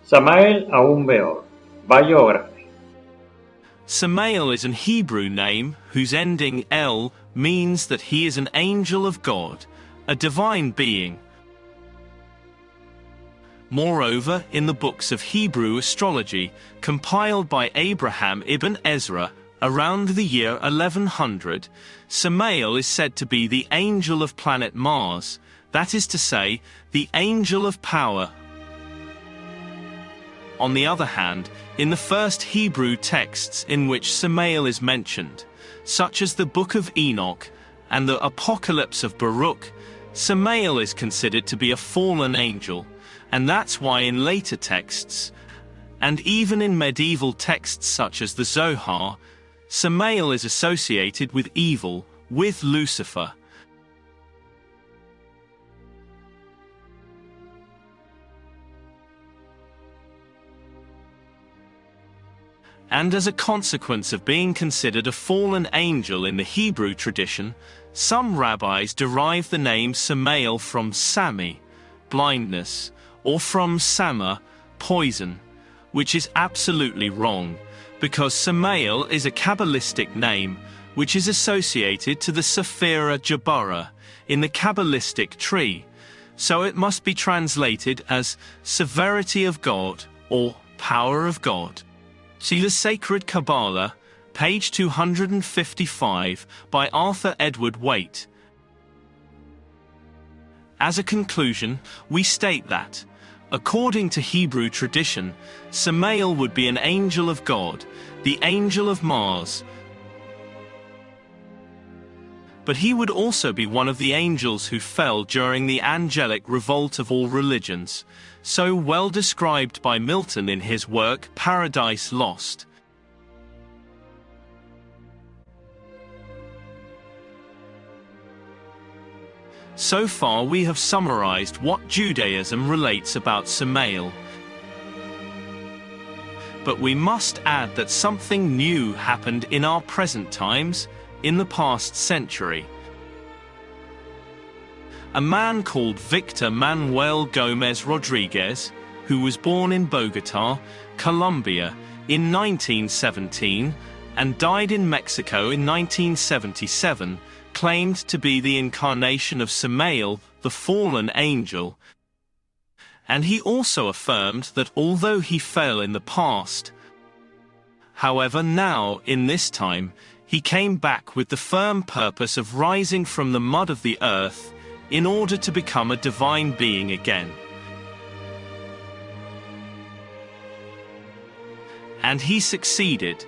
Samael Aun Weor, Biography. Samael is an Hebrew name whose ending El means that he is an angel of God, a divine being. Moreover, in the books of Hebrew astrology, compiled by Abraham ibn Ezra around the year 1100, Samael is said to be the angel of planet Mars, that is to say, the angel of power. On the other hand, in the first Hebrew texts in which Samael is mentioned, such as the Book of Enoch and the Apocalypse of Baruch, Samael is considered to be a fallen angel, and that's why in later texts, and even in medieval texts such as the Zohar, Samael is associated with evil, with Lucifer. And as a consequence of being considered a fallen angel in the Hebrew tradition, some rabbis derive the name Samael from Sami, blindness, or from Sama, poison, which is absolutely wrong, because Samael is a Kabbalistic name which is associated to the Sephira Jabara in the Kabbalistic tree, so it must be translated as severity of God or power of God. See the Sacred Kabbalah, page 255, by Arthur Edward Waite. As a conclusion, we state that, according to Hebrew tradition, Samael would be an angel of God, the angel of Mars. But he would also be one of the angels who fell during the angelic revolt of all religions, so well described by Milton in his work Paradise Lost. So far we have summarized what Judaism relates about Samael. But we must add that something new happened in our present times, in the past century. A man called Victor Manuel Gomez Rodriguez, who was born in Bogotá, Colombia, in 1917 and died in Mexico in 1977, claimed to be the incarnation of Samael, the fallen angel. And he also affirmed that although he fell in the past, however now, in this time, he came back with the firm purpose of rising from the mud of the earth in order to become a divine being again. And he succeeded.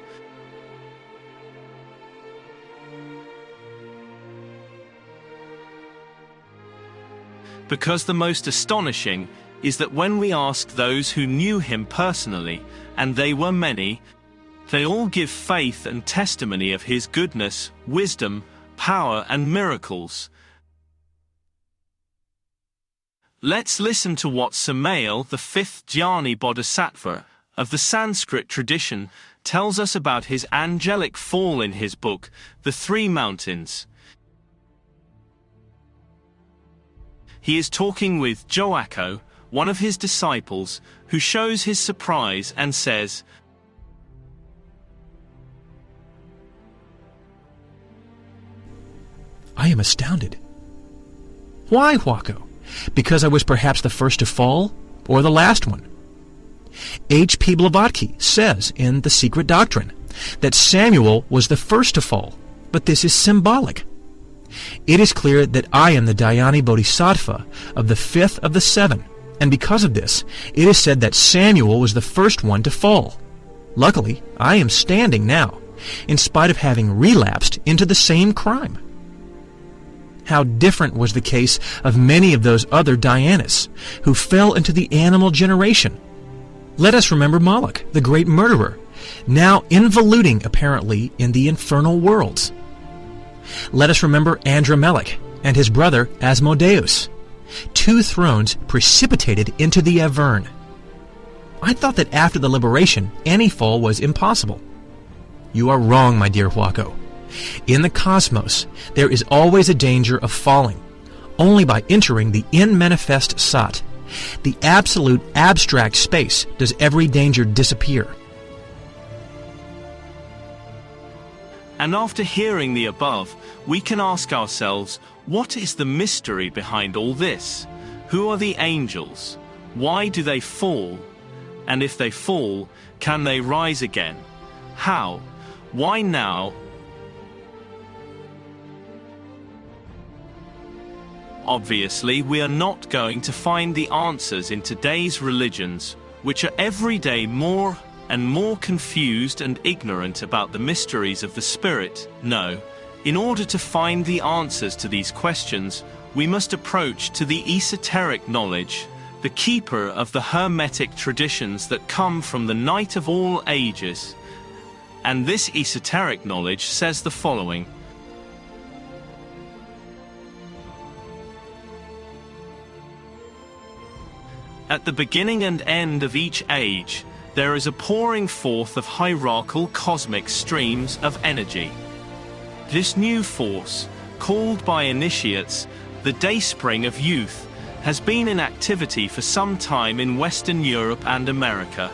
Because the most astonishing is that when we ask those who knew him personally, and they were many, they all give faith and testimony of his goodness, wisdom, power, and miracles. Let's listen to what Samael, the fifth Jnani Bodhisattva of the Sanskrit tradition, tells us about his angelic fall in his book, The Three Mountains. He is talking with Joachim, one of his disciples, who shows his surprise and says, I am astounded. Why, Huaco? Because I was perhaps the first to fall, or the last one? H.P. Blavatsky says in The Secret Doctrine that Samuel was the first to fall, but this is symbolic. It is clear that I am the Dhyani Bodhisattva of the fifth of the seven, and because of this, it is said that Samuel was the first one to fall. Luckily, I am standing now, in spite of having relapsed into the same crime. How different was the case of many of those other Dhyanis, who fell into the animal generation. Let us remember Moloch, the great murderer, now involuting apparently in the infernal worlds. Let us remember Andromelech and his brother Asmodeus, two thrones precipitated into the Avern. I thought that after the liberation, any fall was impossible. You are wrong, my dear Huaco. In the cosmos, there is always a danger of falling, only by entering the in-manifest Sat, the absolute abstract space does every danger disappear. And after hearing the above, we can ask ourselves, what is the mystery behind all this? Who are the angels? Why do they fall? And if they fall, can they rise again? How? Why now? Obviously, we are not going to find the answers in today's religions, which are every day more and more confused and ignorant about the mysteries of the spirit. No, in order to find the answers to these questions, we must approach to the esoteric knowledge, the keeper of the hermetic traditions that come from the night of all ages. And this esoteric knowledge says the following: at the beginning and end of each age, there is a pouring forth of hierarchical cosmic streams of energy. This new force, called by initiates the dayspring of youth, has been in activity for some time in Western Europe and America,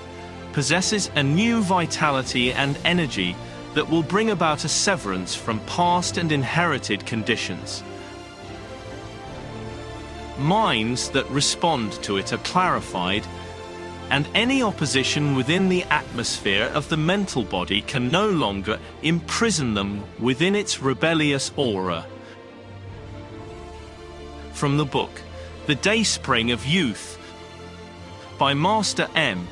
possesses a new vitality and energy that will bring about a severance from past and inherited conditions. Minds that respond to it are clarified, and any opposition within the atmosphere of the mental body can no longer imprison them within its rebellious aura. From the book, The Dayspring of Youth, by Master M.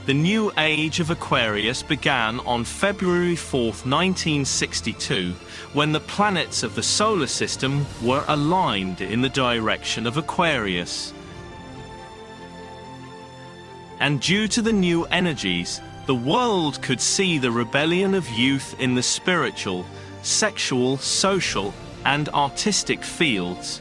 The new age of Aquarius began on February 4th, 1962, when the planets of the solar system were aligned in the direction of Aquarius. And due to the new energies, the world could see the rebellion of youth in the spiritual, sexual, social, and artistic fields,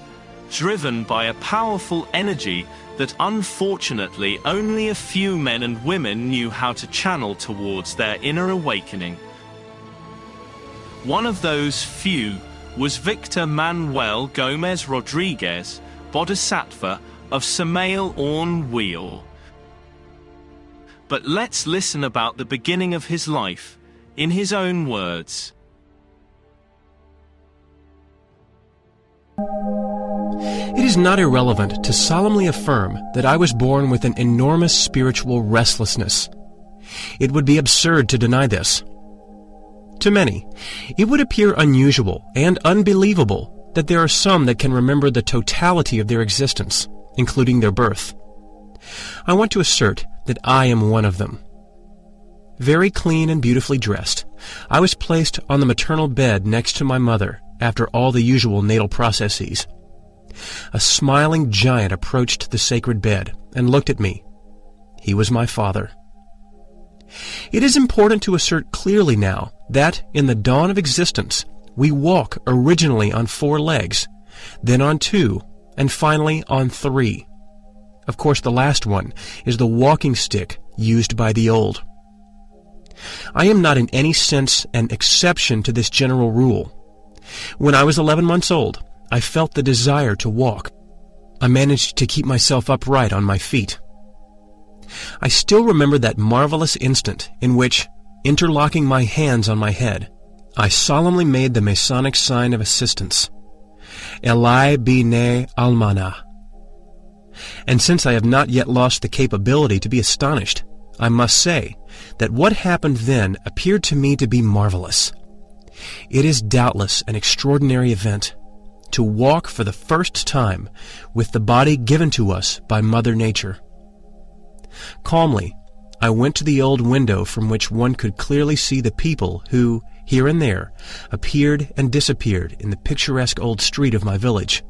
driven by a powerful energy that unfortunately only a few men and women knew how to channel towards their inner awakening. One of those few was Victor Manuel Gomez Rodriguez, Bodhisattva of Samael Aun Weor. But let's listen about the beginning of his life, in his own words. It is not irrelevant to solemnly affirm that I was born with an enormous spiritual restlessness. It would be absurd to deny this. To many, it would appear unusual and unbelievable that there are some that can remember the totality of their existence, including their birth. I want to assert that I am one of them. Very clean and beautifully dressed, I was placed on the maternal bed next to my mother after all the usual natal processes. A smiling giant approached the sacred bed and looked at me. He was my father. It is important to assert clearly now that in the dawn of existence, we walk originally on 4 legs, then on 2, and finally on 3. Of course, the last one is the walking stick used by the old. I am not in any sense an exception to this general rule. When I was 11 months old, I felt the desire to walk. I managed to keep myself upright on my feet. I still remember that marvelous instant in which, interlocking my hands on my head, I solemnly made the Masonic sign of assistance, Eli B'nai Almana. And since I have not yet lost the capability to be astonished, I must say that what happened then appeared to me to be marvelous. It is doubtless an extraordinary event, to walk for the first time with the body given to us by Mother Nature. Calmly, I went to the old window from which one could clearly see the people who, here and there, appeared and disappeared in the picturesque old street of my village.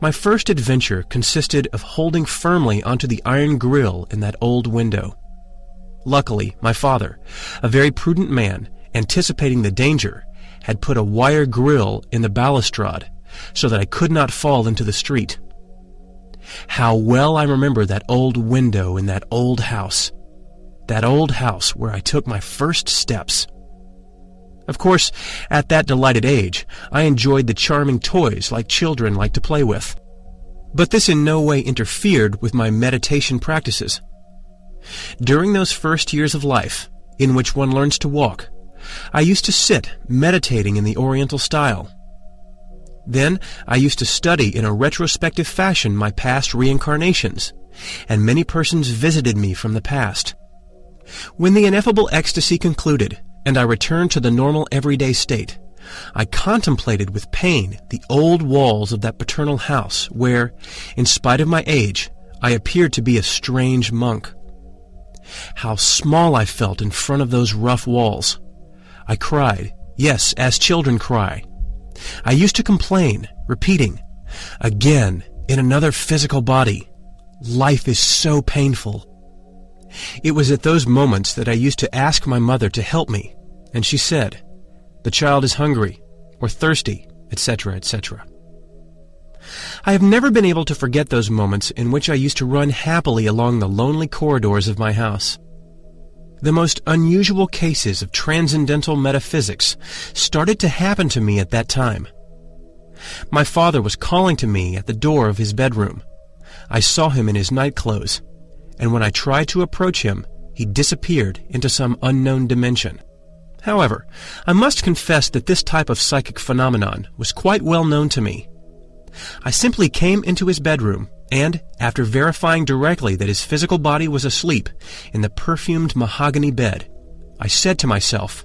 My first adventure consisted of holding firmly onto the iron grill in that old window. Luckily, my father, a very prudent man, anticipating the danger, had put a wire grill in the balustrade so that I could not fall into the street. How well I remember that old window in that old house where I took my first steps. Of course, at that delighted age, I enjoyed the charming toys like children like to play with. But this in no way interfered with my meditation practices. During those first years of life, in which one learns to walk, I used to sit meditating in the Oriental style. Then I used to study in a retrospective fashion my past reincarnations, and many persons visited me from the past. When the ineffable ecstasy concluded, and I returned to the normal everyday state, I contemplated with pain the old walls of that paternal house where, in spite of my age, I appeared to be a strange monk. How small I felt in front of those rough walls. I cried, yes, as children cry. I used to complain, repeating, again, in another physical body. Life is so painful. It was at those moments that I used to ask my mother to help me, and she said, "The child is hungry, or thirsty," etc., etc. I have never been able to forget those moments in which I used to run happily along the lonely corridors of my house. The most unusual cases of transcendental metaphysics started to happen to me at that time. My father was calling to me at the door of his bedroom. I saw him in his nightclothes, and when I tried to approach him, he disappeared into some unknown dimension. However, I must confess that this type of psychic phenomenon was quite well known to me. I simply came into his bedroom, and, after verifying directly that his physical body was asleep in the perfumed mahogany bed, I said to myself,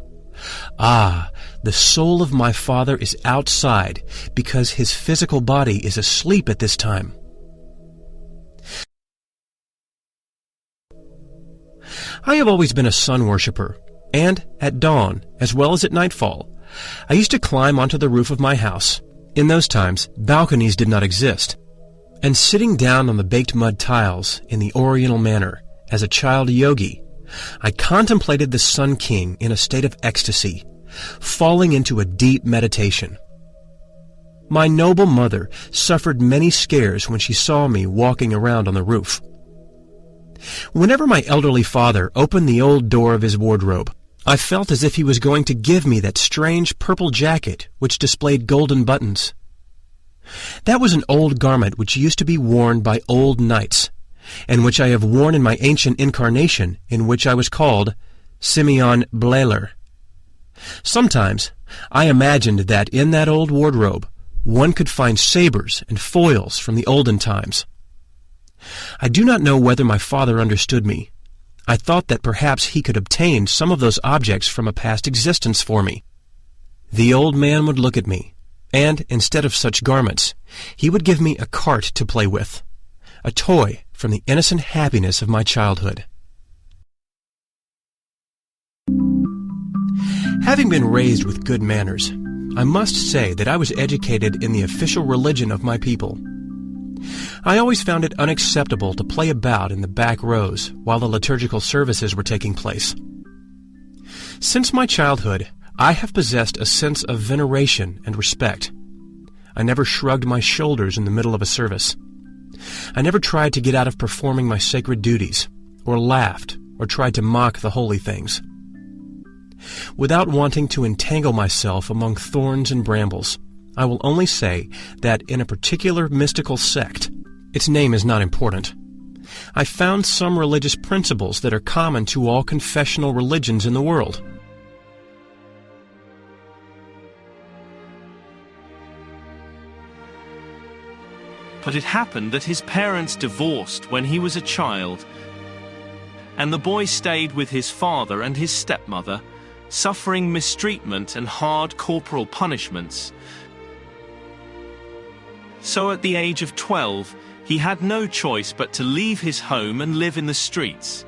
"Ah, the soul of my father is outside because his physical body is asleep at this time." I have always been a sun worshipper, and at dawn, as well as at nightfall, I used to climb onto the roof of my house. In those times, balconies did not exist, and sitting down on the baked mud tiles in the Oriental manner, as a child yogi, I contemplated the Sun King in a state of ecstasy, falling into a deep meditation. My noble mother suffered many scares when she saw me walking around on the roof. Whenever my elderly father opened the old door of his wardrobe, I felt as if he was going to give me that strange purple jacket which displayed golden buttons. That was an old garment which used to be worn by old knights, and which I have worn in my ancient incarnation, in which I was called Samael Aun Weor. Sometimes I imagined that in that old wardrobe one could find sabers and foils from the olden times. I do not know whether my father understood me. I thought that perhaps he could obtain some of those objects from a past existence for me. The old man would look at me, and instead of such garments, he would give me a cart to play with, a toy from the innocent happiness of my childhood. Having been raised with good manners, I must say that I was educated in the official religion of my people. I always found it unacceptable to play about in the back rows while the liturgical services were taking place. Since my childhood, I have possessed a sense of veneration and respect. I never shrugged my shoulders in the middle of a service. I never tried to get out of performing my sacred duties, or laughed, or tried to mock the holy things. Without wanting to entangle myself among thorns and brambles, I will only say that in a particular mystical sect, its name is not important, I found some religious principles that are common to all confessional religions in the world. But it happened that his parents divorced when he was a child, and the boy stayed with his father and his stepmother, suffering mistreatment and hard corporal punishments. So at the age of 12, he had no choice but to leave his home and live in the streets.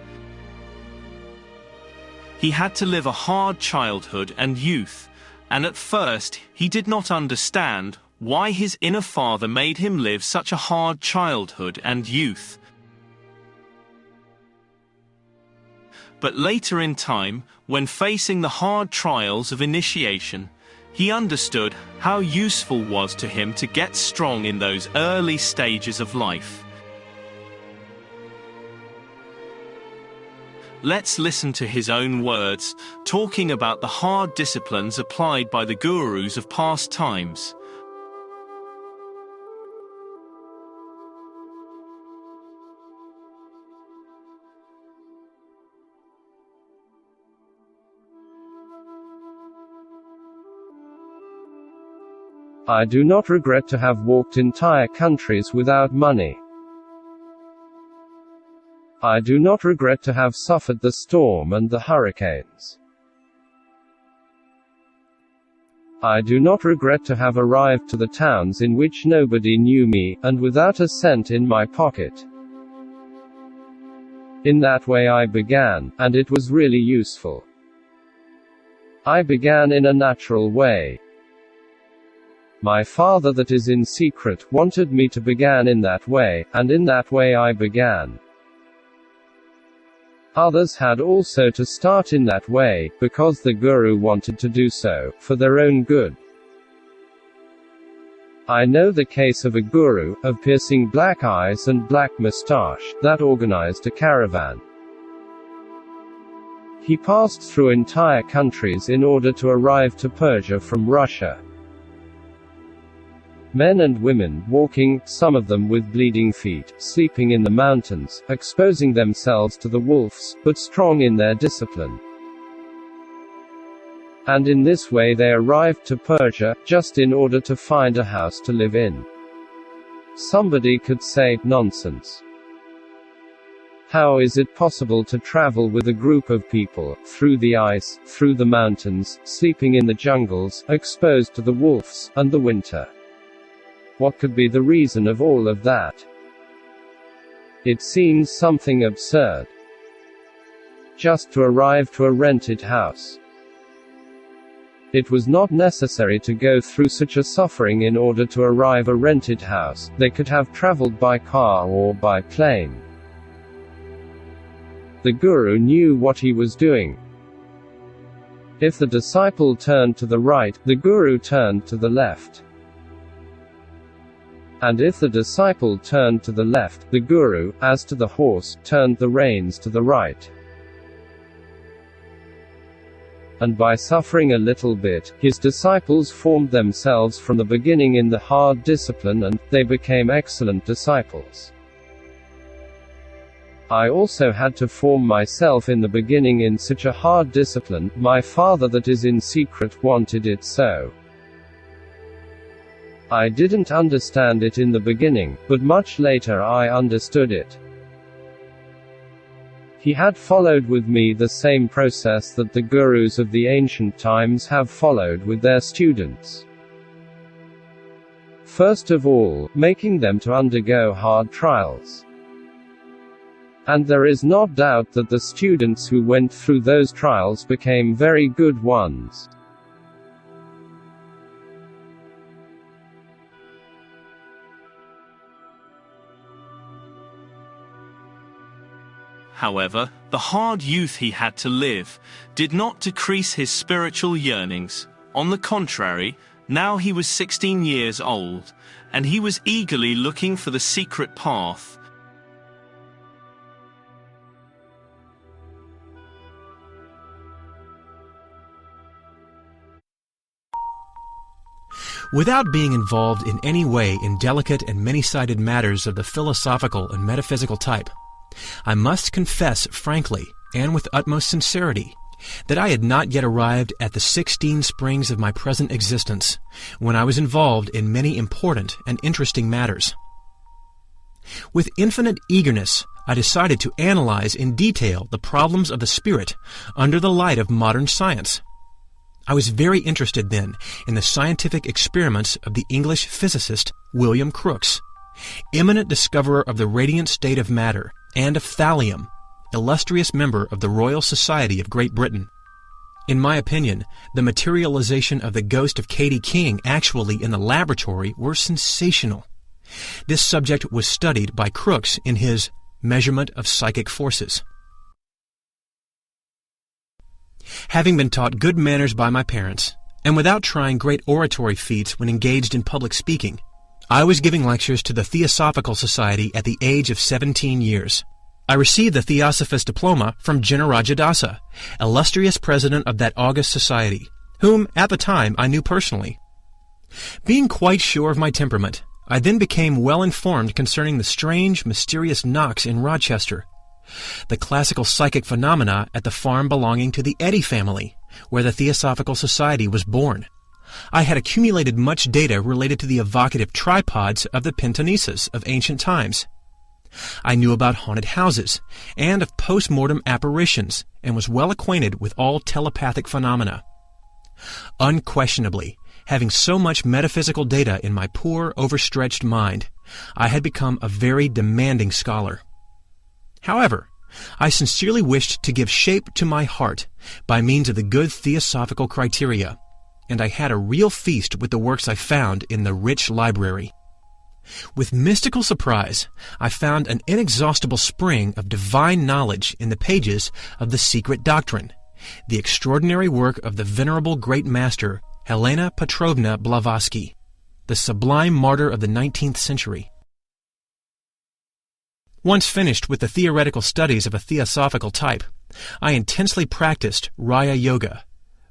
He had to live a hard childhood and youth, and at first he did not understand why his inner father made him live such a hard childhood and youth. But later in time, when facing the hard trials of initiation, he understood how useful it was to him to get strong in those early stages of life. let's listen to his own words, talking about the hard disciplines applied by the gurus of past times. I do not regret to have walked entire countries without money. I do not regret to have suffered the storm and the hurricanes. I do not regret to have arrived to the towns in which nobody knew me, and without a cent in my pocket. In that way I began, and it was really useful. I began in a natural way. My Father that is in secret wanted me to begin in that way, and in that way I began. Others had also to start in that way, because the Guru wanted to do so, for their own good. I know the case of a Guru, of piercing black eyes and black moustache, that organized a caravan. He passed through entire countries in order to arrive to Persia from Russia. Men and women, walking, some of them with bleeding feet, sleeping in the mountains, exposing themselves to the wolves, but strong in their discipline. And in this way they arrived to Persia, just in order to find a house to live in. Somebody could say, nonsense. How is it possible to travel with a group of people, through the ice, through the mountains, sleeping in the jungles, exposed to the wolves, and the winter? What could be the reason of all of that? It seems something absurd. Just to arrive to a rented house. It was not necessary to go through such a suffering in order to arrive a rented house. They could have traveled by car or by plane. The Guru knew what he was doing. If the disciple turned to the right, the Guru turned to the left. And if the disciple turned to the left, the Guru, as to the horse, turned the reins to the right. And by suffering a little bit, his disciples formed themselves from the beginning in the hard discipline, and they became excellent disciples. I also had to form myself in the beginning in such a hard discipline. My Father that is in secret wanted it so. I didn't understand it in the beginning, but much later I understood it. He had followed with me the same process that the gurus of the ancient times have followed with their students. First of all, making them to undergo hard trials. And there is no doubt that the students who went through those trials became very good ones. However, the hard youth he had to live did not decrease his spiritual yearnings. On the contrary, now he was 16 years old, and he was eagerly looking for the secret path. Without being involved in any way in delicate and many-sided matters of the philosophical and metaphysical type, I must confess frankly, and with utmost sincerity, that I had not yet arrived at the 16 springs of my present existence, when I was involved in many important and interesting matters. With infinite eagerness, I decided to analyze in detail the problems of the spirit under the light of modern science. I was very interested then in the scientific experiments of the English physicist William Crookes, eminent discoverer of the radiant state of matter, and of thallium, illustrious member of the Royal Society of Great Britain. In my opinion, the materialization of the ghost of Katie King actually in the laboratory were sensational. This subject was studied by Crookes in his Measurement of Psychic Forces. Having been taught good manners by my parents, and without trying great oratory feats when engaged in public speaking, I was giving lectures to the Theosophical Society at the age of 17 years. I received the Theosophist diploma from Jinnarajadasa, illustrious president of that august society, whom at the time I knew personally. Being quite sure of my temperament, I then became well informed concerning the strange, mysterious knocks in Rochester, the classical psychic phenomena at the farm belonging to the Eddy family, where the Theosophical Society was born. I had accumulated much data related to the evocative tripods of the Pentanesas of ancient times. I knew about haunted houses and of post-mortem apparitions and was well acquainted with all telepathic phenomena. Unquestionably, having so much metaphysical data in my poor, overstretched mind, I had become a very demanding scholar. However, I sincerely wished to give shape to my heart by means of the good theosophical criteria, and I had a real feast with the works I found in the rich library. With mystical surprise, I found an inexhaustible spring of divine knowledge in the pages of the Secret Doctrine, the extraordinary work of the venerable great master Helena Petrovna Blavatsky, the sublime martyr of the 19th century. Once finished with the theoretical studies of a theosophical type, I intensely practiced Raya Yoga,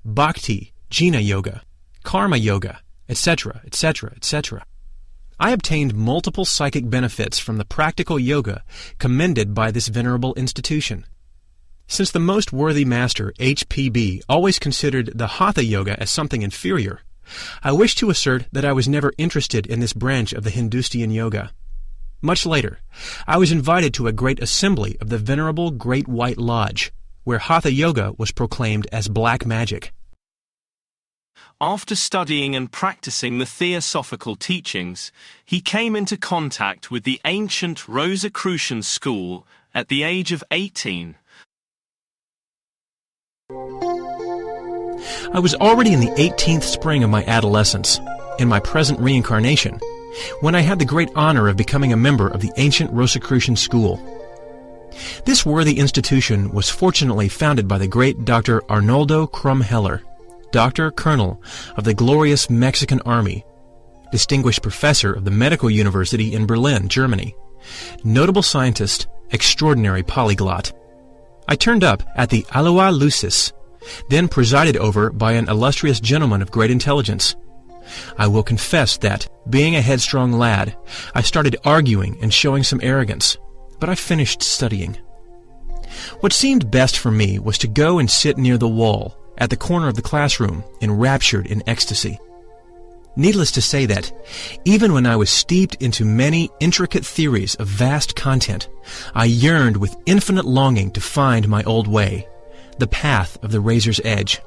Bhakti, Jnana Yoga, Karma Yoga, etc., etc., etc. I obtained multiple psychic benefits from the practical yoga commended by this venerable institution. Since the most worthy master, HPB, always considered the Hatha Yoga as something inferior, I wish to assert that I was never interested in this branch of the Hindustian yoga. Much later, I was invited to a great assembly of the venerable Great White Lodge, where Hatha Yoga was proclaimed as black magic. After studying and practicing the theosophical teachings, he came into contact with the ancient Rosicrucian school at the age of 18. I was already in the 18th spring of my adolescence, in my present reincarnation, when I had the great honor of becoming a member of the ancient Rosicrucian school. This worthy institution was fortunately founded by the great Dr. Arnoldo Krumheller, Doctor Colonel of the glorious Mexican Army, distinguished professor of the Medical University in Berlin, Germany, notable scientist, extraordinary polyglot. I turned up at the Aloha Lucis, then presided over by an illustrious gentleman of great intelligence. I will confess that, being a headstrong lad, I started arguing and showing some arrogance, but I finished studying. What seemed best for me was to go and sit near the wall, at the corner of the classroom, enraptured in ecstasy. Needless to say that, even when I was steeped into many intricate theories of vast content, I yearned with infinite longing to find my old way, the path of the razor's edge.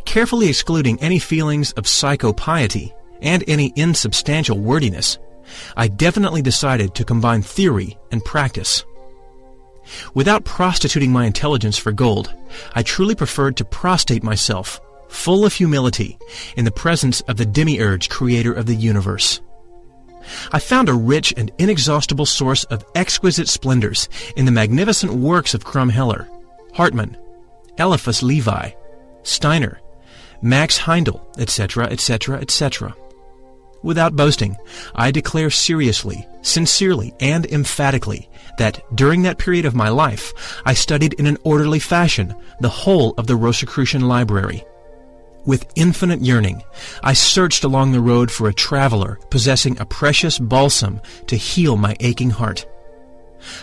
Carefully excluding any feelings of psychopiety and any insubstantial wordiness, I definitely decided to combine theory and practice. Without prostituting my intelligence for gold, I truly preferred to prostrate myself, full of humility, in the presence of the demiurge creator of the universe. I found a rich and inexhaustible source of exquisite splendors in the magnificent works of Krumheller, Hartmann, Eliphas Levi, Steiner, Max Heindel, etc., etc., etc. Without boasting, I declare seriously, sincerely, and emphatically that during that period of my life, I studied in an orderly fashion the whole of the Rosicrucian library. With infinite yearning, I searched along the road for a traveler possessing a precious balsam to heal my aching heart.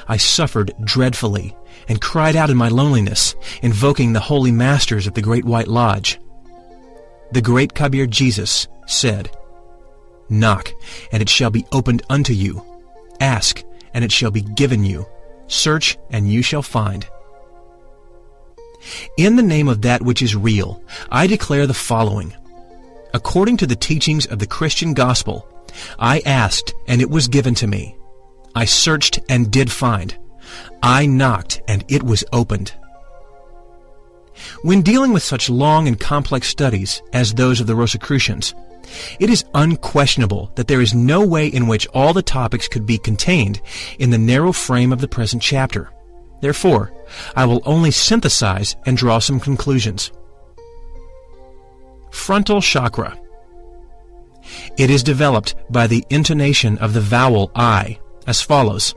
I suffered dreadfully and cried out in my loneliness, invoking the holy masters of the Great White Lodge. The great Kabir Jesus said, "Knock, and it shall be opened unto you. Ask, and it shall be given you. Search, and you shall find." In the name of that which is real, I declare the following. According to the teachings of the Christian gospel, I asked, and it was given to me. I searched and did find. I knocked, and it was opened. When dealing with such long and complex studies as those of the Rosicrucians, it is unquestionable that there is no way in which all the topics could be contained in the narrow frame of the present chapter. Therefore, I will only synthesize and draw some conclusions. Frontal chakra. It is developed by the intonation of the vowel I, as follows.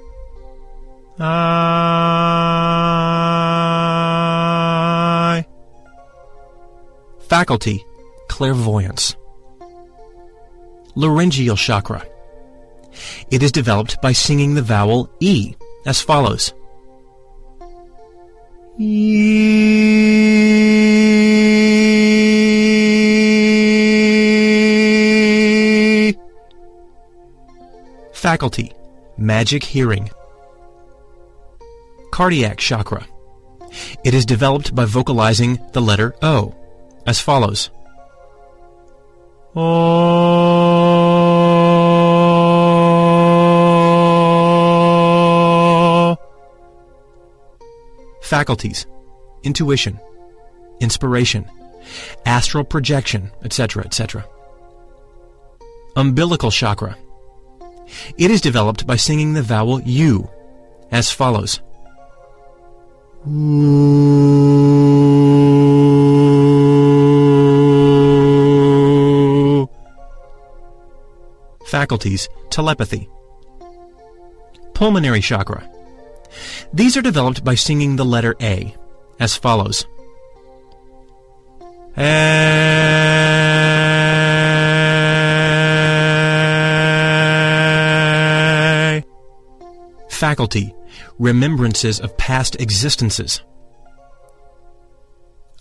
I. Faculty, clairvoyance. Laryngeal chakra. It is developed by singing the vowel E as follows. E. Faculty, magic hearing. Cardiac chakra. It is developed by vocalizing the letter O as follows. O. Faculties, intuition, inspiration, astral projection, etc., etc. Umbilical chakra. It is developed by singing the vowel U as follows. Faculties, telepathy. Pulmonary chakra. These are developed by singing the letter A as follows. A. Faculty, remembrances of past existences.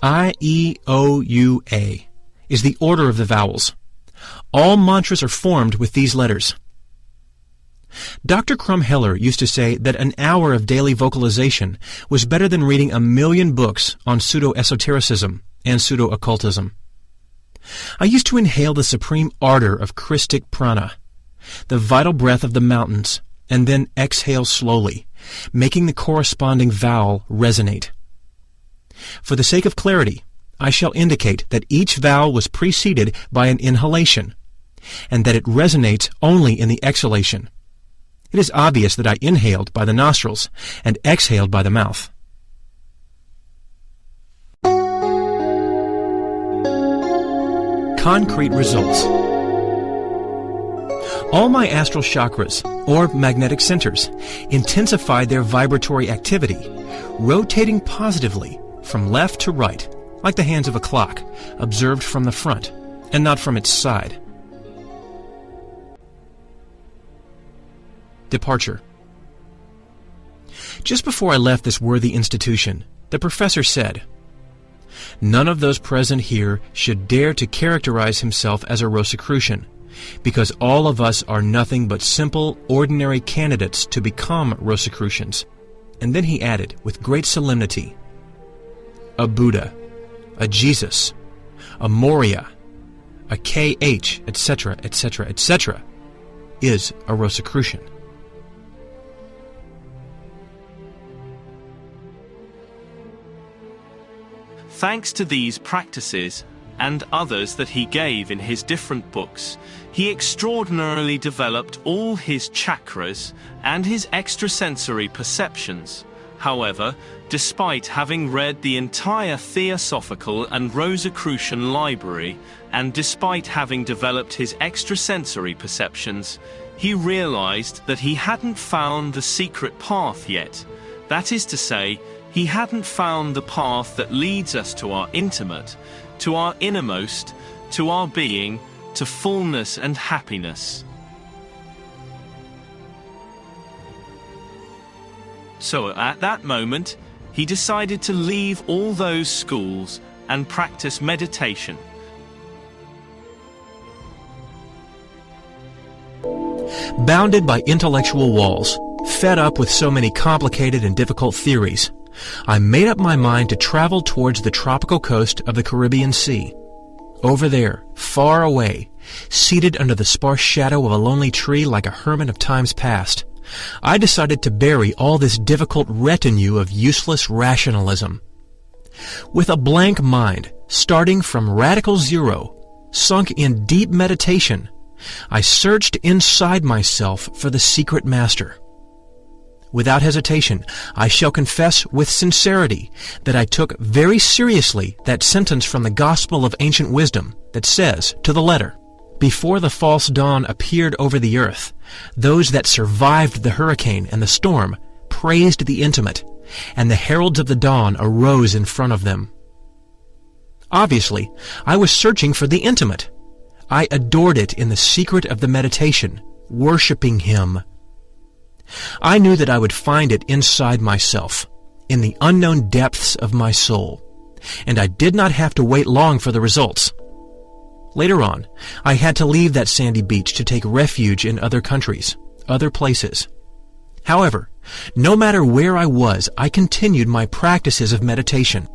I-E-O-U-A is the order of the vowels. All mantras are formed with these letters. Dr. Krumheller used to say that an hour of daily vocalization was better than reading 1,000,000 books on pseudo-esotericism and pseudo-occultism. I used to inhale the supreme ardor of Christic prana, the vital breath of the mountains, and then exhale slowly, making the corresponding vowel resonate. For the sake of clarity, I shall indicate that each vowel was preceded by an inhalation, and that it resonates only in the exhalation. It is obvious that I inhaled by the nostrils and exhaled by the mouth. Concrete results. All my astral chakras, or magnetic centers, intensified their vibratory activity, rotating positively from left to right, like the hands of a clock, observed from the front, and not from its side. Departure. Just before I left this worthy institution, the professor said, "None of those present here should dare to characterize himself as a Rosicrucian, because all of us are nothing but simple, ordinary candidates to become Rosicrucians." And then he added, with great solemnity, "A Buddha, a Jesus, a Moria, a KH, etc., etc., etc., is a Rosicrucian." Thanks to these practices, and others that he gave in his different books, he extraordinarily developed all his chakras and his extrasensory perceptions. However, despite having read the entire Theosophical and Rosicrucian library, and despite having developed his extrasensory perceptions, he realized that he hadn't found the secret path yet. That is to say, he hadn't found the path that leads us to our intimate, to our innermost, to our being, to fullness and happiness. So at that moment, he decided to leave all those schools and practice meditation. Bounded by intellectual walls, fed up with so many complicated and difficult theories, I made up my mind to travel towards the tropical coast of the Caribbean Sea. Over there, far away, seated under the sparse shadow of a lonely tree like a hermit of times past, I decided to bury all this difficult retinue of useless rationalism. With a blank mind, starting from radical zero, sunk in deep meditation, I searched inside myself for the secret master. Without hesitation, I shall confess with sincerity that I took very seriously that sentence from the Gospel of Ancient Wisdom that says, to the letter, "Before the false dawn appeared over the earth, those that survived the hurricane and the storm praised the intimate, and the heralds of the dawn arose in front of them. Obviously, I was searching for the intimate. I adored it in the secret of the meditation, worshiping Him. I knew that I would find it inside myself, in the unknown depths of my soul, and I did not have to wait long for the results. Later on, I had to leave that sandy beach to take refuge in other countries, other places. However, no matter where I was, I continued my practices of meditation.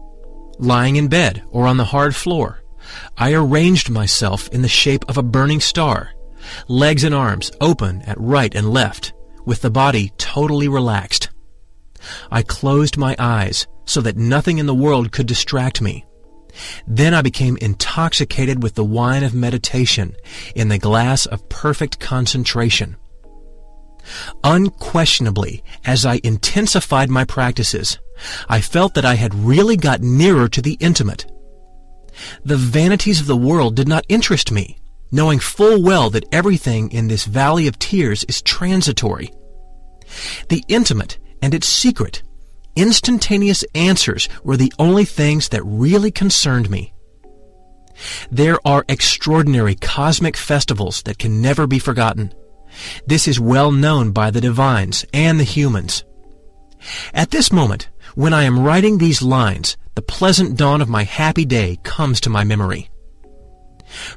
Lying in bed or on the hard floor, I arranged myself in the shape of a burning star, legs and arms open at right and left, with the body totally relaxed. I closed my eyes so that nothing in the world could distract me. Then I became intoxicated with the wine of meditation in the glass of perfect concentration. Unquestionably, as I intensified my practices, I felt that I had really got nearer to the intimate. The vanities of the world did not interest me, knowing full well that everything in this valley of tears is transitory. The intimate and its secret, instantaneous answers were the only things that really concerned me. There are extraordinary cosmic festivals that can never be forgotten. This is well known by the divines and the humans. At this moment, when I am writing these lines, the pleasant dawn of my happy day comes to my memory.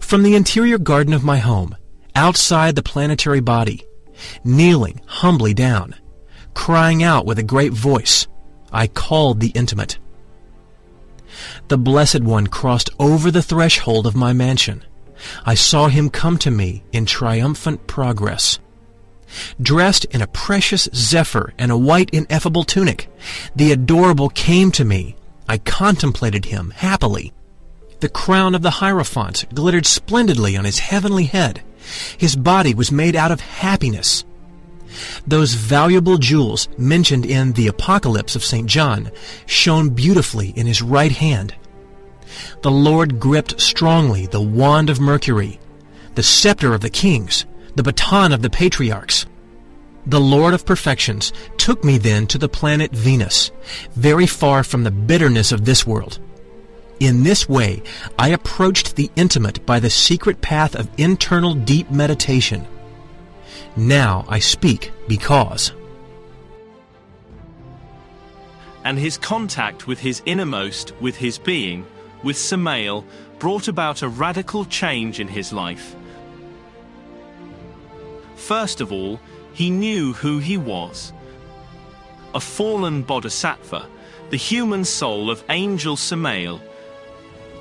From the interior garden of my home, outside the planetary body, kneeling humbly down, crying out with a great voice, I called the intimate. The Blessed One crossed over the threshold of my mansion. I saw him come to me in triumphant progress. Dressed in a precious zephyr and a white ineffable tunic, the adorable came to me. I contemplated him happily. The crown of the Hierophant glittered splendidly on his heavenly head. His body was made out of happiness. Those valuable jewels mentioned in the Apocalypse of St. John shone beautifully in his right hand. The Lord gripped strongly the wand of Mercury, the scepter of the kings, the baton of the patriarchs. The Lord of perfections took me then to the planet Venus, very far from the bitterness of this world. In this way, I approached the intimate by the secret path of internal deep meditation. Now I speak because. And his contact with his innermost, with his being, with Samael, brought about a radical change in his life. First of all, he knew who he was. A fallen bodhisattva, the human soul of angel Samael,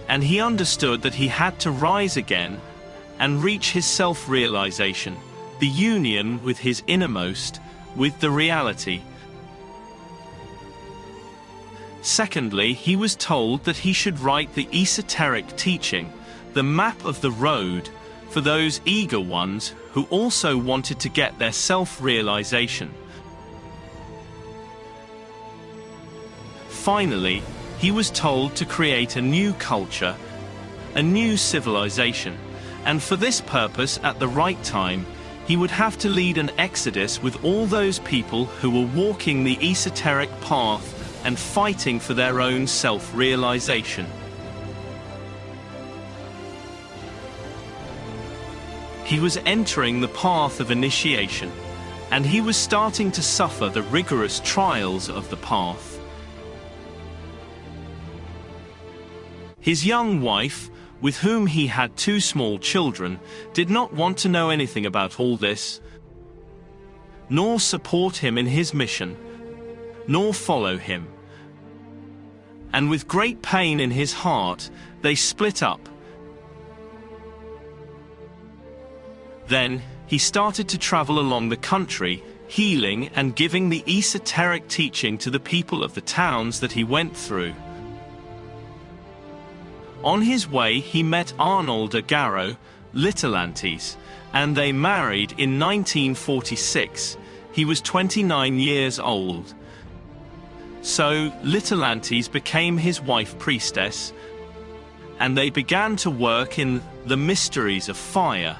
and he understood that he had to rise again and reach his self-realization, the union with his innermost, with the reality. Secondly, he was told that he should write the esoteric teaching, the map of the road, for those eager ones who also wanted to get their self-realization. Finally, he was told to create a new culture, a new civilization, and for this purpose, at the right time, he would have to lead an exodus with all those people who were walking the esoteric path and fighting for their own self-realization. He was entering the path of initiation, and he was starting to suffer the rigorous trials of the path. His young wife, with whom he had 2 small children, did not want to know anything about all this, nor support him in his mission, nor follow him. And with great pain in his heart, they split up. Then he started to travel along the country, healing and giving the esoteric teaching to the people of the towns that he went through. On his way, he met Arnolda Garro, Litelantes, and they married in 1946. He was 29 years old. So Litelantes became his wife priestess, and they began to work in the mysteries of fire.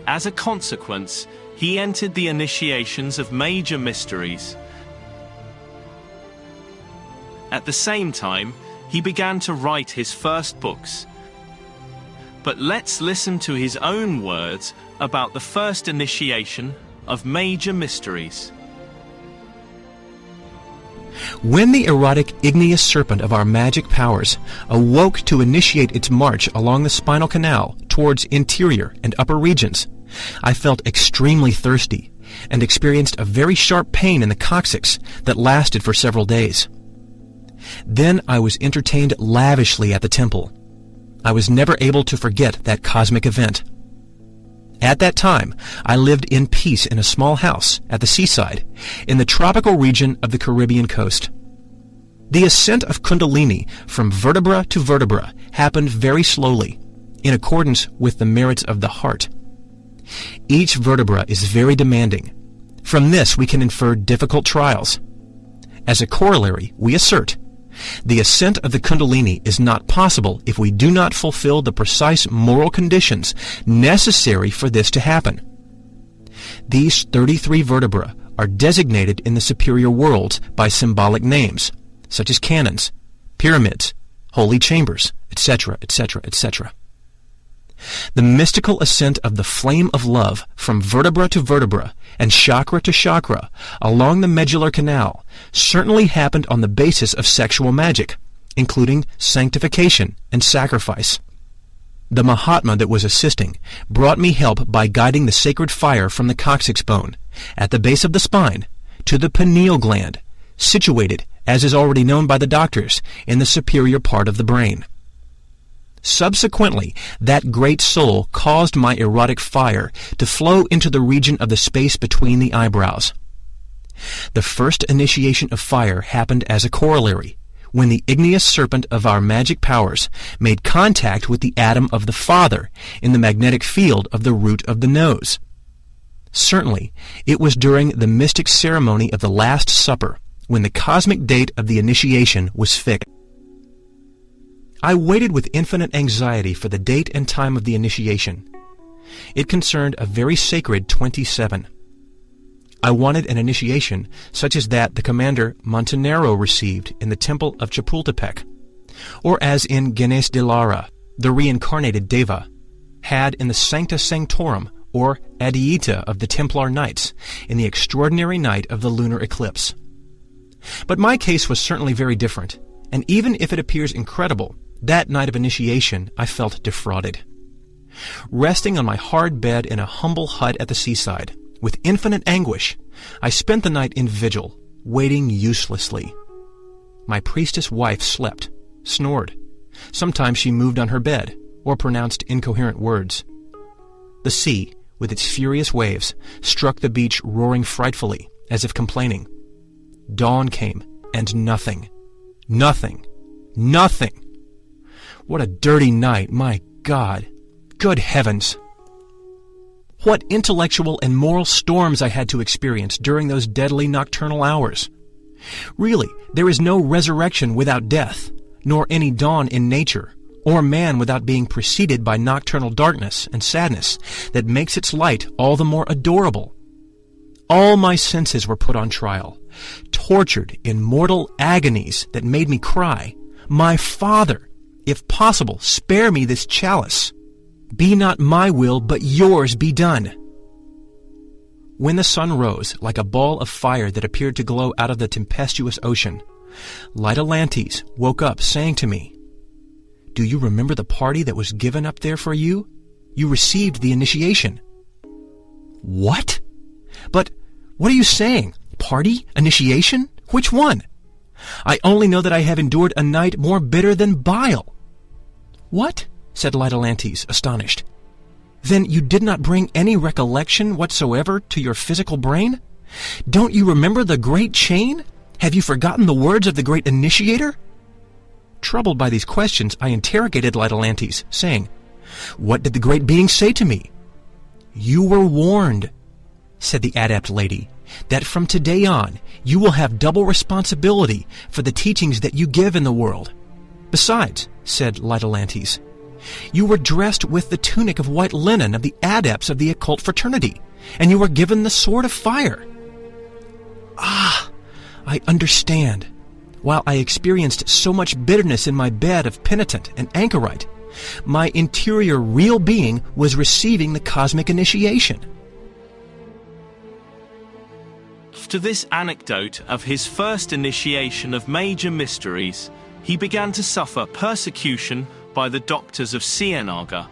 As a consequence, he entered the initiations of major mysteries. At the same time, he began to write his first books. But let's listen to his own words about the first initiation of major mysteries. When the erotic igneous serpent of our magic powers awoke to initiate its march along the spinal canal towards interior and upper regions, I felt extremely thirsty and experienced a very sharp pain in the coccyx that lasted for several days. Then I was entertained lavishly at the temple. I was never able to forget that cosmic event. At that time, I lived in peace in a small house at the seaside in the tropical region of the Caribbean coast. The ascent of Kundalini from vertebra to vertebra happened very slowly, in accordance with the merits of the heart. Each vertebra is very demanding. From this we can infer difficult trials. As a corollary, we assert, the ascent of the Kundalini is not possible if we do not fulfill the precise moral conditions necessary for this to happen. These 33 vertebrae are designated in the superior worlds by symbolic names, such as canons, pyramids, holy chambers, etc., etc., etc. The mystical ascent of the flame of love from vertebra to vertebra and chakra to chakra along the medullary canal certainly happened on the basis of sexual magic, including sanctification and sacrifice. The Mahatma that was assisting brought me help by guiding the sacred fire from the coccyx bone, at the base of the spine, to the pineal gland, situated, as is already known by the doctors, in the superior part of the brain. Subsequently, that great soul caused my erotic fire to flow into the region of the space between the eyebrows. The first initiation of fire happened as a corollary, when the igneous serpent of our magic powers made contact with the atom of the Father in the magnetic field of the root of the nose. Certainly, it was during the mystic ceremony of the Last Supper, when the cosmic date of the initiation was fixed. I waited with infinite anxiety for the date and time of the initiation. It concerned a very sacred 27. I wanted an initiation such as that the commander Montenero received in the temple of Chapultepec, or as in Ganes de Lara, the reincarnated Deva, had in the Sancta Sanctorum, or Adieta of the Templar Knights, in the extraordinary night of the lunar eclipse. But my case was certainly very different, and even if it appears incredible, that night of initiation I felt defrauded. Resting on my hard bed in a humble hut at the seaside, with infinite anguish, I spent the night in vigil, waiting uselessly. My priestess wife slept, snored. Sometimes she moved on her bed, or pronounced incoherent words. The sea, with its furious waves, struck the beach roaring frightfully, as if complaining. Dawn came, and nothing. Nothing. Nothing! What a dirty night, my God! Good heavens! What intellectual and moral storms I had to experience during those deadly nocturnal hours! Really, there is no resurrection without death, nor any dawn in nature, or man without being preceded by nocturnal darkness and sadness that makes its light all the more adorable. All my senses were put on trial, tortured in mortal agonies that made me cry, "My Father, if possible, spare me this chalice. Be not my will, but yours be done." When the sun rose like a ball of fire that appeared to glow out of the tempestuous ocean, Lytolantes woke up saying to me, "Do you remember the party that was given up there for you? You received the initiation." What? But what are you saying? Party? Initiation? Which one? I only know that I have endured a night more bitter than bile. What? Said Lytolantes, astonished. Then you did not bring any recollection whatsoever to your physical brain? Don't you remember the great chain? Have you forgotten the words of the great initiator? Troubled by these questions, I interrogated Lytolantes, saying, "What did the great being say to me?" "You were warned," said the adept lady, "that from today on you will have double responsibility for the teachings that you give in the world. Besides," said Lytolantes, You were dressed with the tunic of white linen of the adepts of the occult fraternity, and you were given the sword of fire. Ah, I understand. While I experienced so much bitterness in my bed of penitent and anchorite, my interior real being was receiving the cosmic initiation. After this anecdote of his first initiation of major mysteries, he began to suffer persecution by the doctors of Cienaga,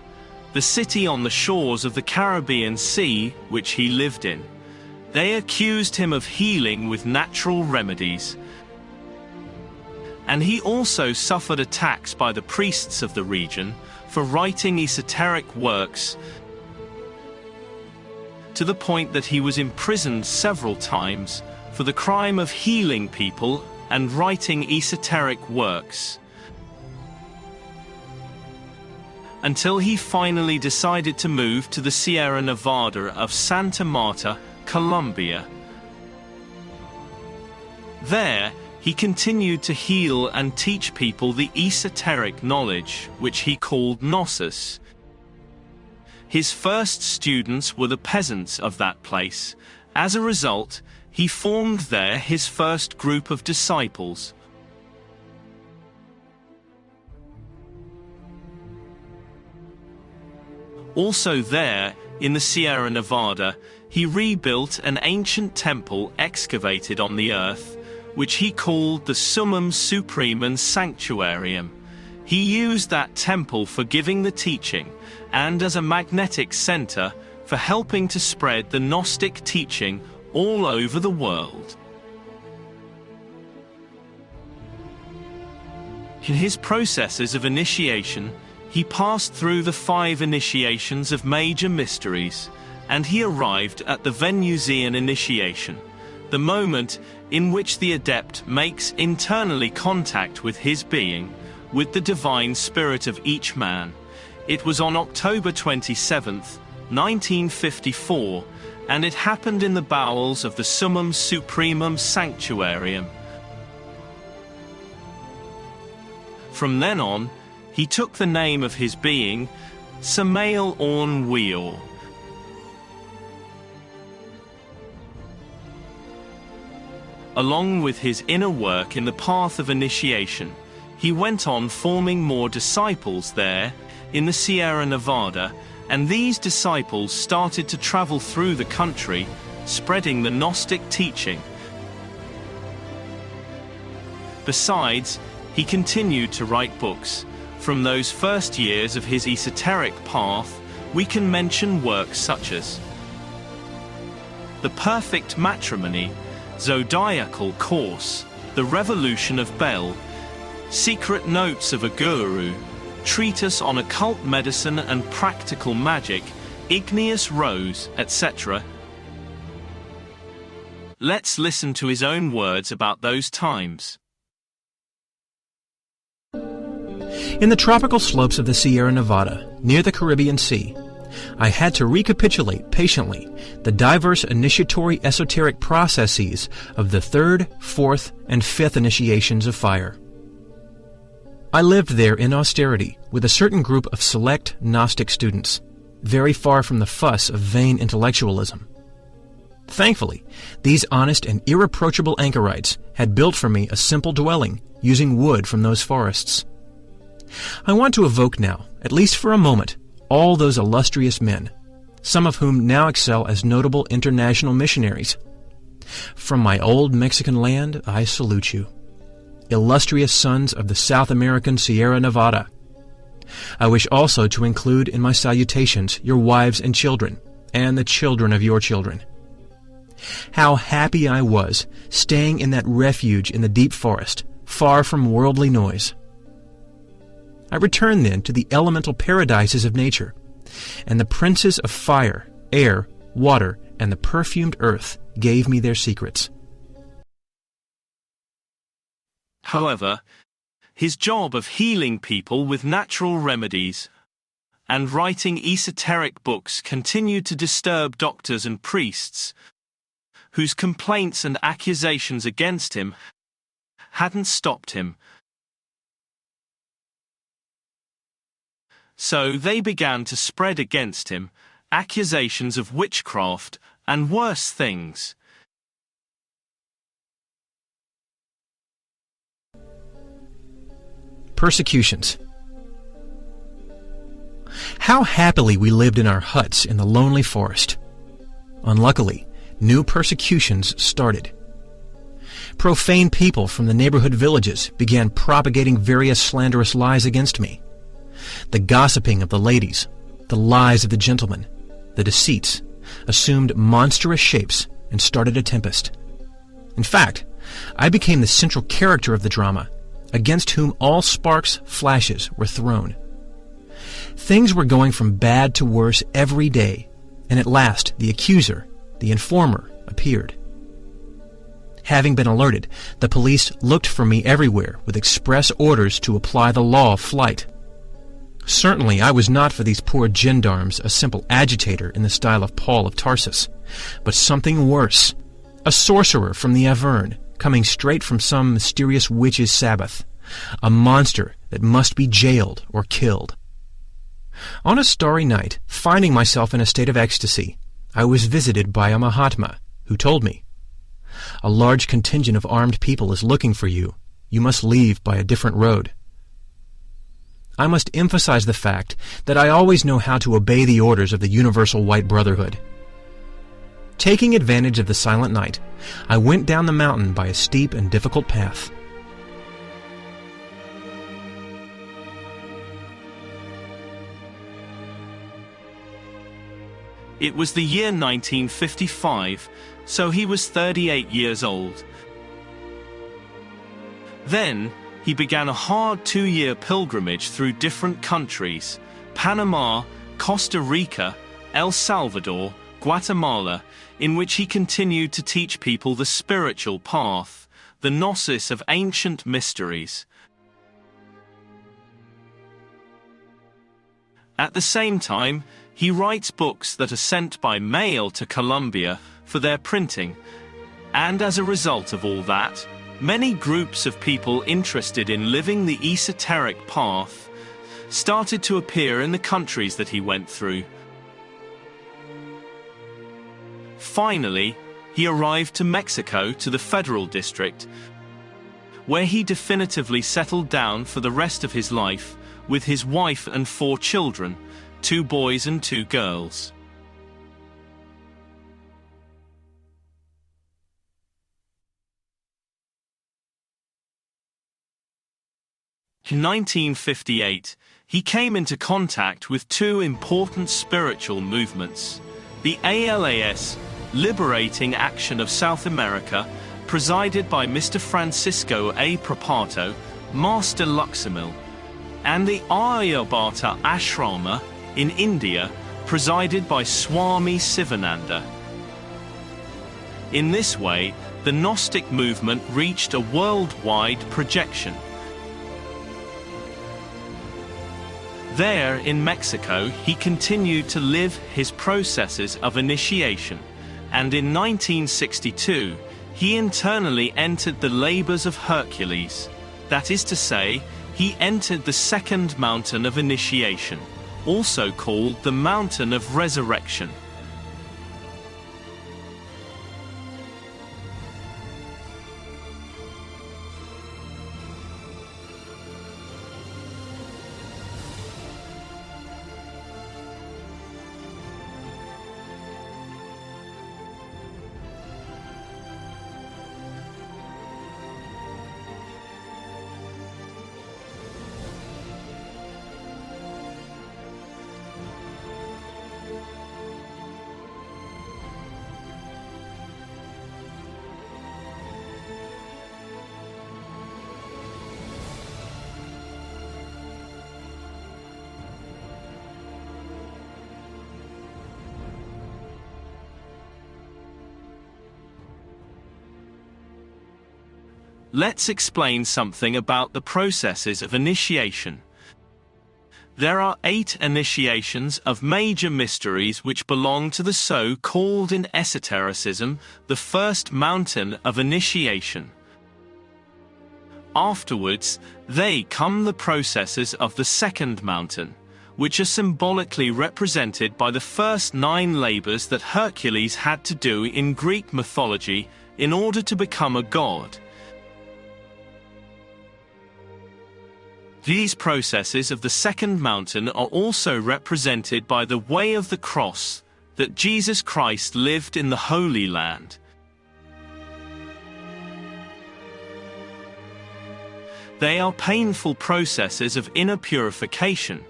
the city on the shores of the Caribbean Sea which he lived in. They accused him of healing with natural remedies, and he also suffered attacks by the priests of the region for writing esoteric works, to the point that he was imprisoned several times for the crime of healing people and writing esoteric works, until he finally decided to move to the Sierra Nevada of Santa Marta, Colombia. There, he continued to heal and teach people the esoteric knowledge, which he called Gnosis. His first students were the peasants of that place. As a result, he formed there his first group of disciples. Also there, in the Sierra Nevada, he rebuilt an ancient temple excavated on the earth, which he called the Summum Supremum Sanctuarium. He used that temple for giving the teaching, and as a magnetic center for helping to spread the Gnostic teaching all over the world. In his processes of initiation, he passed through the 5 initiations of major mysteries, and he arrived at the Venusian initiation, the moment in which the adept makes internally contact with his being, with the divine spirit of each man. It was on October 27th, 1954, and it happened in the bowels of the Summum Supremum Sanctuarium. From then on, he took the name of his being, Samael Aun Weor. Along with his inner work in the path of initiation, he went on forming more disciples there in the Sierra Nevada, and these disciples started to travel through the country, spreading the Gnostic teaching. Besides, he continued to write books. From those first years of his esoteric path, we can mention works such as The Perfect Matrimony, Zodiacal Course, The Revolution of Bel, Secret Notes of a Guru, Treatise on Occult Medicine and Practical Magic, Igneous Rose, etc. Let's listen to his own words about those times. In the tropical slopes of the Sierra Nevada, near the Caribbean Sea, I had to recapitulate patiently the diverse initiatory esoteric processes of the 3rd, 4th, and 5th initiations of fire. I lived there in austerity with a certain group of select Gnostic students, very far from the fuss of vain intellectualism. Thankfully, these honest and irreproachable anchorites had built for me a simple dwelling using wood from those forests. I want to evoke now, at least for a moment, all those illustrious men, some of whom now excel as notable international missionaries. From my old Mexican land, I salute you, illustrious sons of the South American Sierra Nevada. I wish also to include in my salutations your wives and children, and the children of your children. How happy I was staying in that refuge in the deep forest, far from worldly noise. I return then to the elemental paradises of nature, and the princes of fire, air, water, and the perfumed earth gave me their secrets. However, his job of healing people with natural remedies and writing esoteric books continued to disturb doctors and priests, whose complaints and accusations against him hadn't stopped him. so they began to spread against him accusations of witchcraft and worse things. Persecutions. How happily we lived in our huts in the lonely forest. Unluckily, new persecutions started. Profane people from the neighborhood villages began propagating various slanderous lies against me. The gossiping of the ladies, the lies of the gentlemen, the deceits, assumed monstrous shapes and started a tempest. In fact, I became the central character of the drama, against whom all sparks, flashes were thrown. Things were going from bad to worse every day, and at last the accuser, the informer, appeared. Having been alerted, the police looked for me everywhere with express orders to apply the law of flight. Certainly I was not for these poor gendarmes a simple agitator in the style of Paul of Tarsus, but something worse, a sorcerer from the Averne, coming straight from some mysterious witch's Sabbath, a monster that must be jailed or killed. On a starry night, finding myself in a state of ecstasy, I was visited by a Mahatma, who told me, "A large contingent of armed people is looking for you. You must leave by a different road." I must emphasize the fact that I always know how to obey the orders of the universal White Brotherhood. Taking advantage of the silent night, I went down the mountain by a steep and difficult path. It was the year 1955, so he was 38 years old. Then, he began a hard 2-year pilgrimage through different countries: Panama, Costa Rica, El Salvador, Guatemala, in which he continued to teach people the spiritual path, the gnosis of ancient mysteries. At the same time, he writes books that are sent by mail to Colombia for their printing, and as a result of all that, many groups of people interested in living the esoteric path started to appear in the countries that he went through. Finally, he arrived to Mexico, to the Federal District, where he definitively settled down for the rest of his life with his wife and 4 children, 2 boys and 2 girls. In 1958, he came into contact with 2 important spiritual movements: the ALAS, Liberating Action of South America, presided by Mr. Francisco A. Propato, Master Luxemil, and the Aryabhata Ashrama in India, presided by Swami Sivananda. In this way, the Gnostic movement reached a worldwide projection. There, in Mexico, he continued to live his processes of initiation, and in 1962, he internally entered the labors of Hercules. That is to say, he entered the second mountain of initiation, also called the Mountain of Resurrection. Let's explain something about the processes of initiation. There are 8 initiations of major mysteries which belong to the so-called in esotericism, the first mountain of initiation. Afterwards, they come the processes of the second mountain, which are symbolically represented by the first 9 labors that Hercules had to do in Greek mythology in order to become a god. These processes of the second mountain are also represented by the way of the cross that Jesus Christ lived in the Holy Land. They are painful processes of inner purification,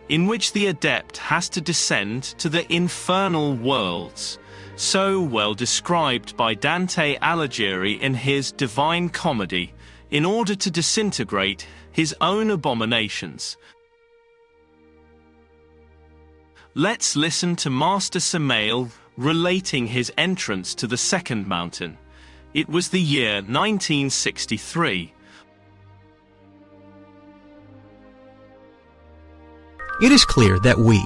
in which the adept has to descend to the infernal worlds, so well described by Dante Alighieri in his Divine Comedy, in order to disintegrate his own abominations. Let's listen to Master Samael relating his entrance to the second mountain. It was the year 1963. It is clear that we,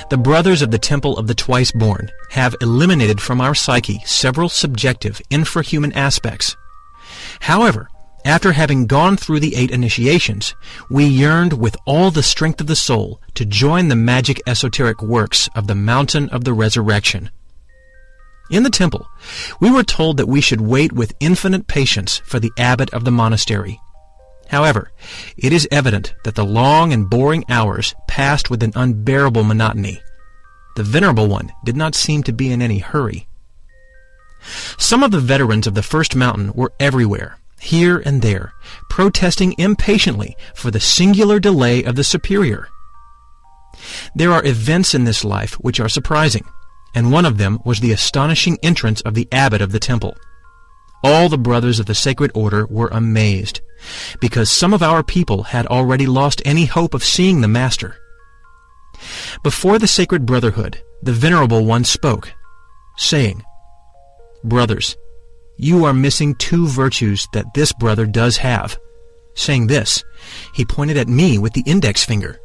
the brothers of the Temple of the Twice-Born, have eliminated from our psyche several subjective, infrahuman aspects. However, after having gone through the 8 initiations, we yearned with all the strength of the soul to join the magic esoteric works of the Mountain of the Resurrection. In the temple, we were told that we should wait with infinite patience for the abbot of the monastery. However, it is evident that the long and boring hours passed with an unbearable monotony. The Venerable One did not seem to be in any hurry. Some of the veterans of the first mountain were everywhere, here and there, protesting impatiently for the singular delay of the superior. There are events in this life which are surprising, and one of them was the astonishing entrance of the abbot of the temple. All the brothers of the Sacred Order were amazed, because some of our people had already lost any hope of seeing the Master. Before the Sacred Brotherhood, the Venerable One spoke, saying, "Brothers, you are missing 2 virtues that this brother does have." Saying this, he pointed at me with the index finger.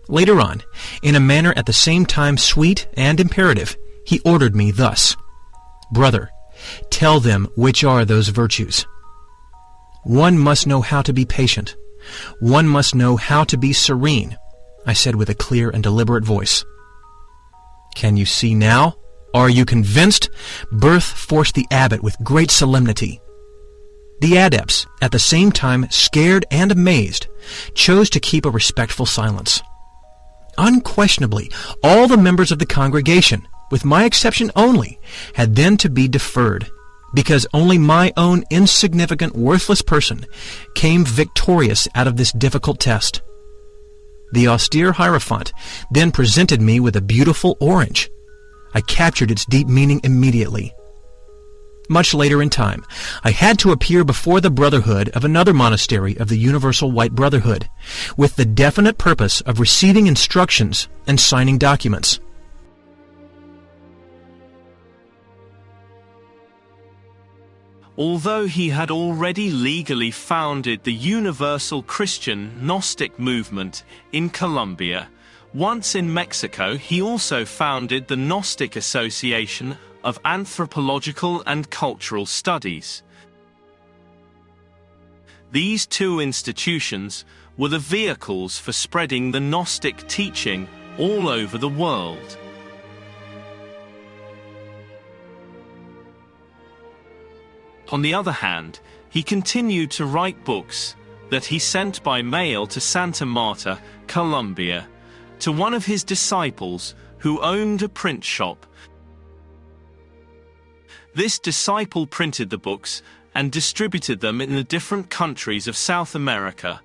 Later on, in a manner at the same time sweet and imperative, he ordered me thus, "Brother, tell them which are those virtues." "One must know how to be patient. One must know how to be serene," I said with a clear and deliberate voice. "Can you see now? Are you convinced?" Birth forced the abbot with great solemnity. The adepts, at the same time scared and amazed, chose to keep a respectful silence. Unquestionably, all the members of the congregation, with my exception only, had then to be deferred, because only my own insignificant, worthless person came victorious out of this difficult test. The austere Hierophant then presented me with a beautiful orange. I captured its deep meaning immediately. Much later in time, I had to appear before the Brotherhood of another monastery of the Universal White Brotherhood, with the definite purpose of receiving instructions and signing documents. Although he had already legally founded the Universal Christian Gnostic movement in Colombia, once in Mexico he also founded the Gnostic Association of Anthropological and Cultural Studies. These 2 institutions were the vehicles for spreading the Gnostic teaching all over the world. On the other hand, he continued to write books that he sent by mail to Santa Marta, Colombia, to one of his disciples who owned a print shop. This disciple printed the books and distributed them in the different countries of South America.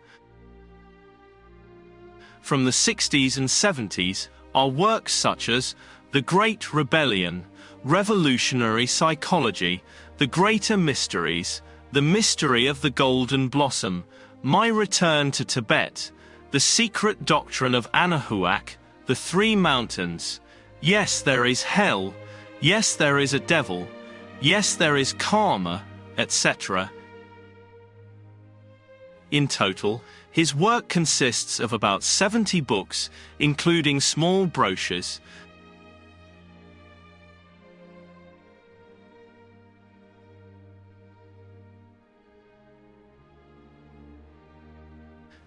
From the 60s and 70s are works such as The Great Rebellion, Revolutionary Psychology, The Greater Mysteries, The Mystery of the Golden Blossom, My Return to Tibet, The Secret Doctrine of Anahuac, The 3 Mountains, Yes, There is Hell, Yes, There is a Devil, Yes, There is Karma, etc. In total, his work consists of about 70 books, including small brochures.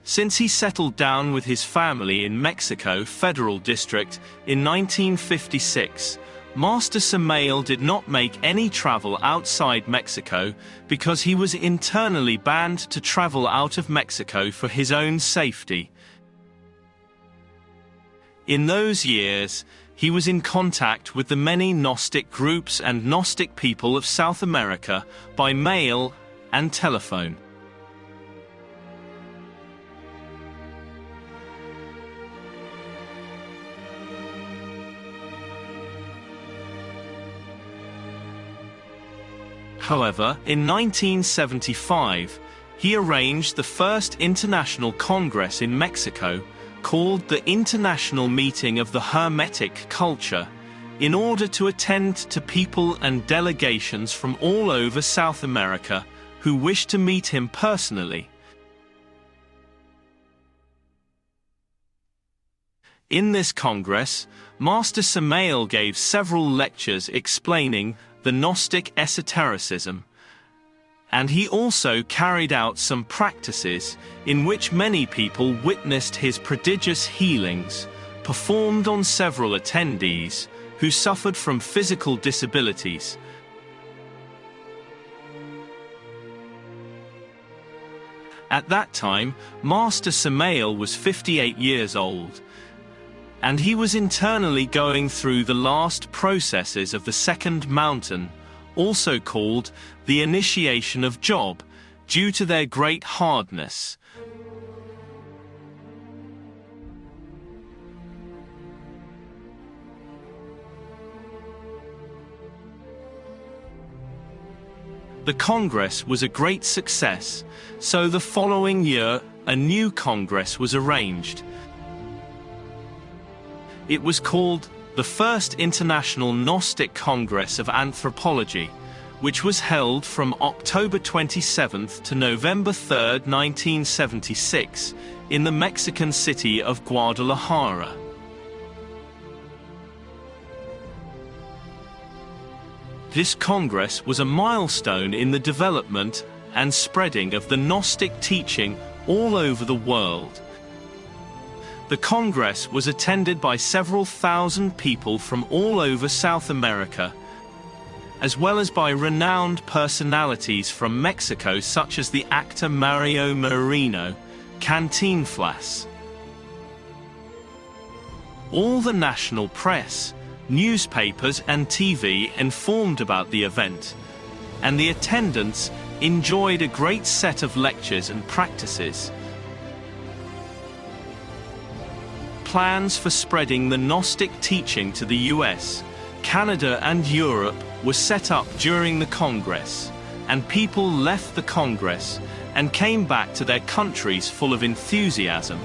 Since he settled down with his family in Mexico Federal District in 1956, Master Samael did not make any travel outside Mexico because he was internally banned to travel out of Mexico for his own safety. In those years, he was in contact with the many Gnostic groups and Gnostic people of South America by mail and telephone. However, in 1975, he arranged the first international congress in Mexico, called the International Meeting of the Hermetic Culture, in order to attend to people and delegations from all over South America who wished to meet him personally. In this congress, Master Samael gave several lectures explaining the Gnostic esotericism, and he also carried out some practices in which many people witnessed his prodigious healings, performed on several attendees who suffered from physical disabilities. At that time, Master Samael was 58 years old, and he was internally going through the last processes of the second mountain, also called the initiation of Job, due to their great hardness. The Congress was a great success, so the following year a new Congress was arranged. It was called the First International Gnostic Congress of Anthropology, which was held from October 27th to November 3rd, 1976, in the Mexican city of Guadalajara. This Congress was a milestone in the development and spreading of the Gnostic teaching all over the world. The Congress was attended by several thousand people from all over South America, as well as by renowned personalities from Mexico such as the actor Mario Moreno, Cantinflas. All the national press, newspapers and TV informed about the event, and the attendants enjoyed a great set of lectures and practices. Plans for spreading the Gnostic teaching to the US, Canada and Europe were set up during the Congress, and people left the Congress and came back to their countries full of enthusiasm.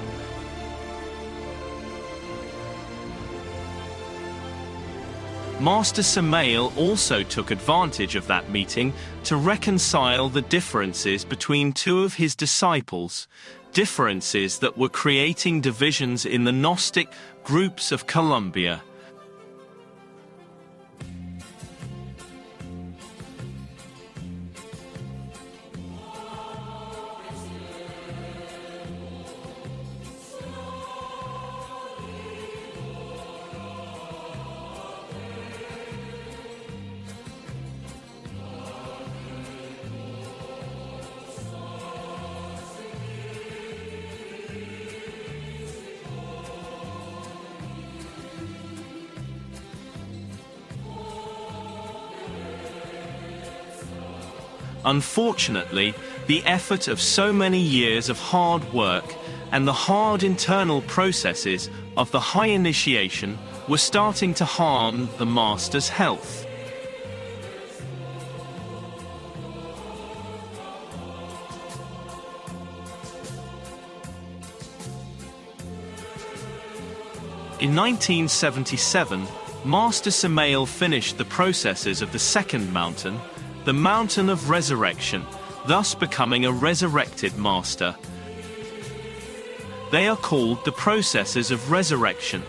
Master Samael also took advantage of that meeting to reconcile the differences between two of his disciples, differences that were creating divisions in the Gnostic groups of Colombia. Unfortunately, the effort of so many years of hard work and the hard internal processes of the high initiation were starting to harm the Master's health. In 1977, Master Samael finished the processes of the second mountain, the Mountain of Resurrection, thus becoming a resurrected master. They are called the processes of resurrection,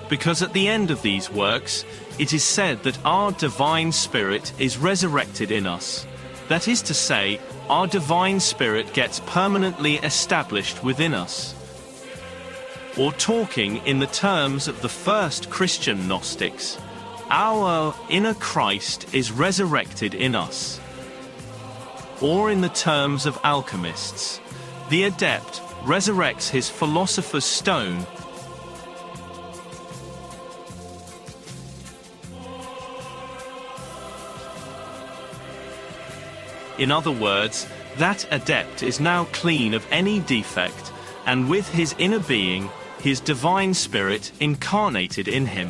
because at the end of these works, it is said that our divine spirit is resurrected in us, That is to say, our divine spirit gets permanently established within us. Or talking in the terms of the first Christian Gnostics, our inner Christ is resurrected in us. Or in the terms of alchemists, the adept resurrects his philosopher's stone. In other words, that adept is now clean of any defect, and with his inner being, his divine spirit incarnated in him.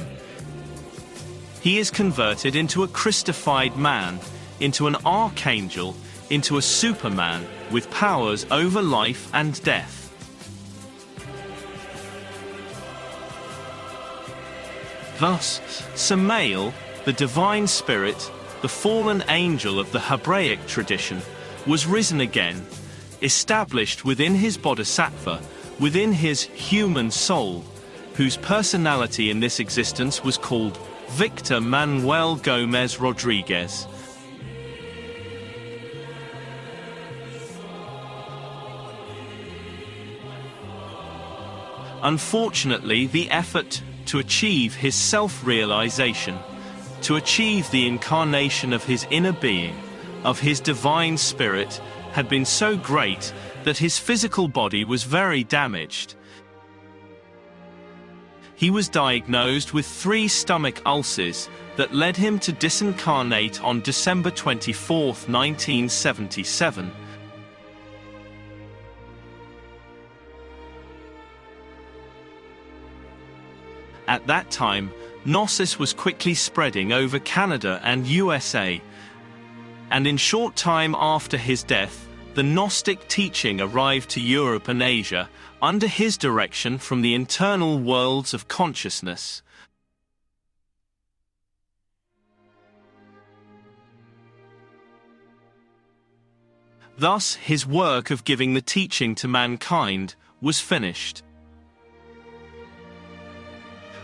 He is converted into a Christified man, into an archangel, into a superman with powers over life and death. Thus, Samael, the divine spirit, the fallen angel of the Hebraic tradition, was risen again, established within his bodhisattva, within his human soul, whose personality in this existence was called Victor Manuel Gomez Rodriguez. Unfortunately, the effort to achieve his self-realization, to achieve the incarnation of his inner being, of his divine spirit, had been so great that his physical body was very damaged. He was diagnosed with 3 stomach ulcers that led him to disincarnate on December 24, 1977. At that time, Gnosis was quickly spreading over Canada and USA, and in short time after his death, the Gnostic teaching arrived to Europe and Asia under his direction from the internal worlds of consciousness. Thus, his work of giving the teaching to mankind was finished.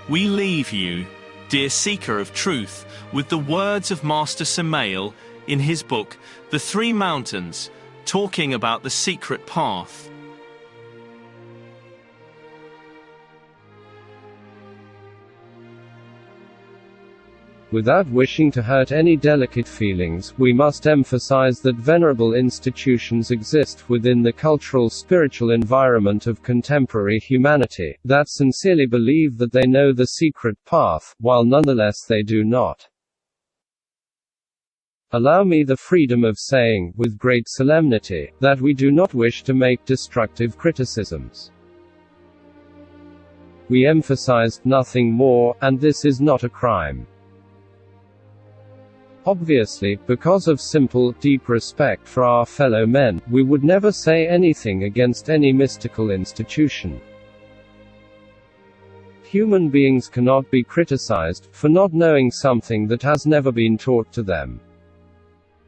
We leave you, dear seeker of truth, with the words of Master Samael in his book, The 3 Mountains, talking about the secret path. Without wishing to hurt any delicate feelings, we must emphasize that venerable institutions exist within the cultural spiritual environment of contemporary humanity, that sincerely believe that they know the secret path, while nonetheless they do not. Allow me the freedom of saying, with great solemnity, that we do not wish to make destructive criticisms. We emphasized nothing more, and this is not a crime. Obviously, because of simple, deep respect for our fellow men, we would never say anything against any mystical institution. Human beings cannot be criticized for not knowing something that has never been taught to them.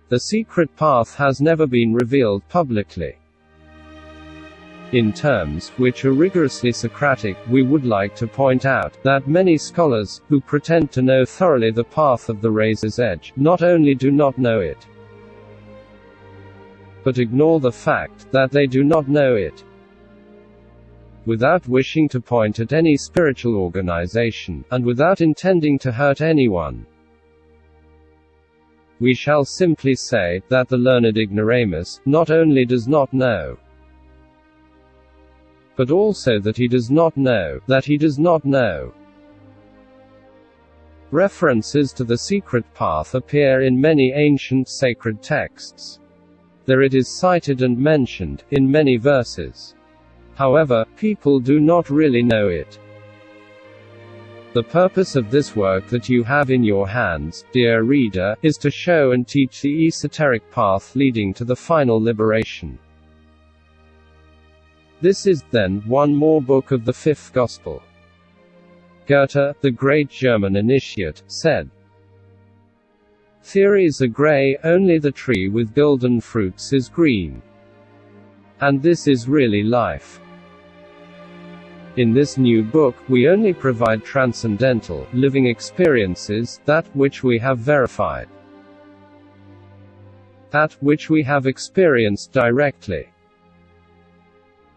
The secret path has never been revealed publicly. In terms which are rigorously Socratic, we would like to point out that many scholars, who pretend to know thoroughly the path of the razor's edge, not only do not know it, but ignore the fact that they do not know it. Without wishing to point at any spiritual organization, and without intending to hurt anyone, we shall simply say that the learned ignoramus not only does not know, but also that he does not know, that he does not know. References to the secret path appear in many ancient sacred texts. There it is cited and mentioned, in many verses. However, people do not really know it. The purpose of this work that you have in your hands, dear reader, is to show and teach the esoteric path leading to the final liberation. This is, then, one more book of the 5th Gospel. Goethe, the great German initiate, said, "Theories are grey, only the tree with golden fruits is green. And this is really life." In this new book, we only provide transcendental, living experiences, that which we have verified. that which we have experienced directly.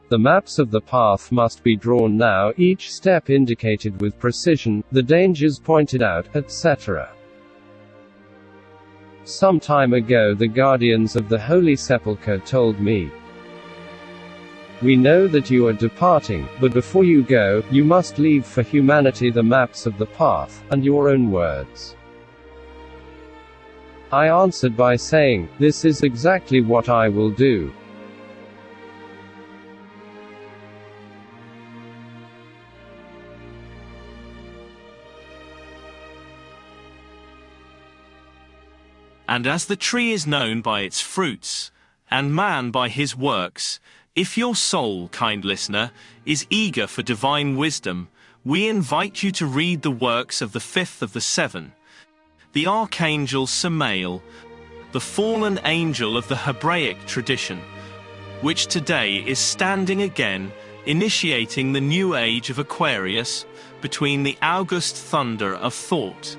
The maps of the path must be drawn now, each step indicated with precision, the dangers pointed out, etc. Some time ago the guardians of the Holy Sepulchre told me, "We know that you are departing, but before you go, you must leave for humanity the maps of the path, and your own words." I answered by saying, "This is exactly what I will do." And as the tree is known by its fruits, and man by his works, if your soul, kind listener, is eager for divine wisdom, we invite you to read the works of the fifth of the seven, the Archangel Samael, the fallen angel of the Hebraic tradition, which today is standing again, initiating the new age of Aquarius, between the august thunder of thought